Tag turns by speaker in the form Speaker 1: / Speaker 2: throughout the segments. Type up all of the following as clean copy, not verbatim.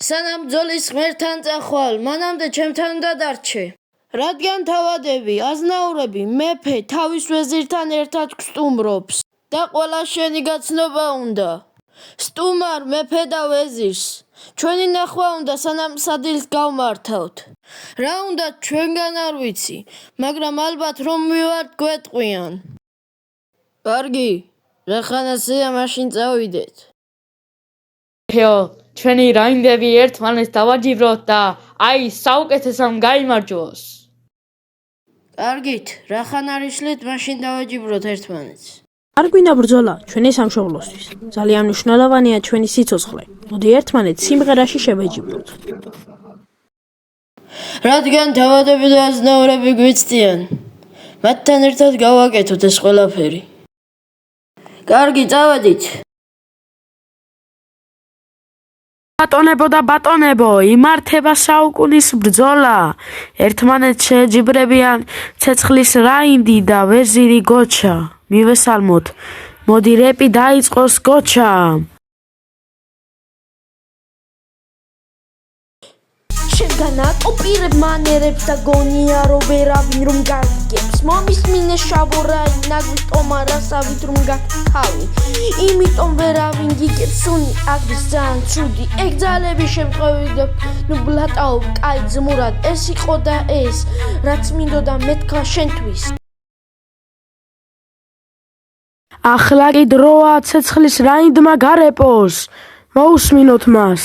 Speaker 1: სანამ ბრძოლის ღმერთთან წახვალ, მანამდე ჩემთან უნდა დარჩე. რადგან თავადები, აზნაურები, მეფე თავის ვეზირთან ერთად გსტუმრობს და ყველა შენი გაცნობა უნდა. სტუმარ, მეფე და ვეზირს. ჩვენი ნახვა უნდა სანამ სადილს გავმართავთ. რა უნდა ჩვენგან არ ვიცი, მაგრამ ალბათ რომ მივართ გვეტყვიან. კარგი, რახანასია მაშინ წავიდეთ.
Speaker 2: მეფეო, ჩვენი რაინდები ერთმანეთს დავაჯიბროთ და აი საუკეთესომ გაიმარჯვოს.
Speaker 1: კარგით, რახან არ იშლით, მაშინ დავაჯიბროთ ერთმანეთს.
Speaker 3: არ გვინდა ბრძოლა ჩვენი სამშობლოსთვის. ძალიან მნიშვნელოვანია ჩვენი სიცოცხლე. მოდი ერთმანეთს სიმღერაში შევეჯიბროთ.
Speaker 1: რადგან თავადები და აზნაურები გვიცდიან, მათთან ერთად გავაკეთოთ ეს ყველაფერი. კარგი, წავედით.
Speaker 2: ბატონებო და ბატონებო, იმართება საუკუნის ბრძოლა. ერთმანეთს შეეჯიბრებიან ცეცხლის რაინდი და ვეზირი გოჩა. მივესალმოთ, მოდი რეპი დაიწყოს გოჩა.
Speaker 3: შენგან აკოპირებ მანერებს და გონია რომ ვერავინ რომ გაგიგებს. მომისმინე შავო რაი ნაგვიტომ არასავით რომ გაქთავი. იმიტომ ვერავინ გიგებს სუნი აგდის ძალიან ცუდი. ეგ ძალები შემთხვევით ნუ ბლატაო კაი ძმურად ეს იყო და ეს რაც მინდოდა მეთქვა შენთვის.
Speaker 2: ახლა კი დროა ცეცხლის რაინდმა გარეპოს. მოусმინოთ მას.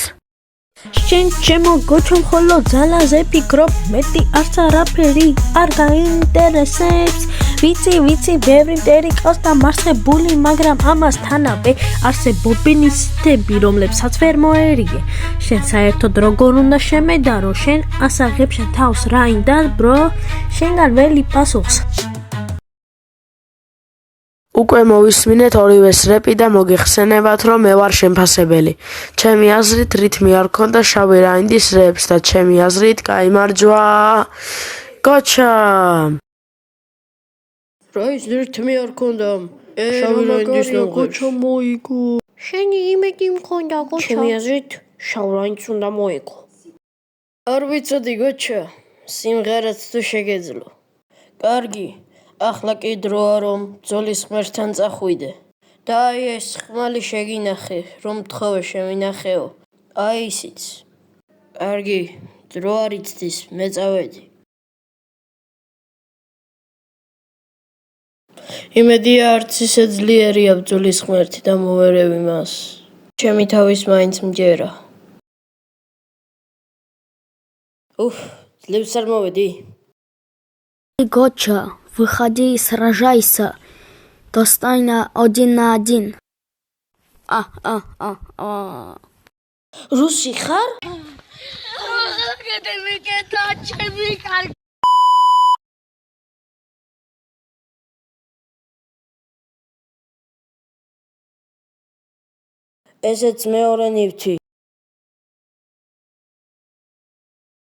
Speaker 3: შენ ჩემო გოჩო მხოლო ძალაზე ფიქრობ, მეტი არც არაფერი არ გაინტერესებს. ვიცი, ბევრი მტერი ყავს და მარცხებული, მაგრამ ამასთანავე არსებობენ ისეთები, რომლებსაც ვერ მოერიგე. შენ საერთოდ როგორ უნდა შემედარო, შენ ასაღებ შენ თავს რაინდად, bro? შენგან ველი პასუხს.
Speaker 2: უკვე მოვისმინეთ ორივეს რეპი და მოგიხსენებათ, რომ მე ვარ შემფასებელი. ჩემი აზრით რითმი არ ქონდა შავი რაინდის რეპს და ჩემი აზრით გაიმარჯვა გოჩა.
Speaker 1: რაის რითმი არ ქონდა შავი რაინდის
Speaker 3: გოჩა მოიგო.
Speaker 4: შენი იმედი მქონდა გოჩა.
Speaker 3: ჩემი აზრით შავ რაინდს უნდა მოიგო.
Speaker 1: არ ვიცოდი გოჩა, სიმღერაც თუ შეგეძლო. კარგი, ახლა კი დროა რომ ბრძოლის ღმერთთან წახვიდე. და აი ეს ხმალი შეგინახე, რომ თხოვე შემინახეო. აი ისიც. კარგი, დრო არ იცდის, მე წავედი. იმედია არც ისე ძლიერია ბრძოლის ღმერთი და მოვერევი მას. ჩემი თავის მაინც მჯერა. ძლებს არ მოვედი?
Speaker 4: Гоча, выходи и сражайся. Достань 1 на 1.
Speaker 1: რუსი ხარ? ესეც მეორე ნივთი.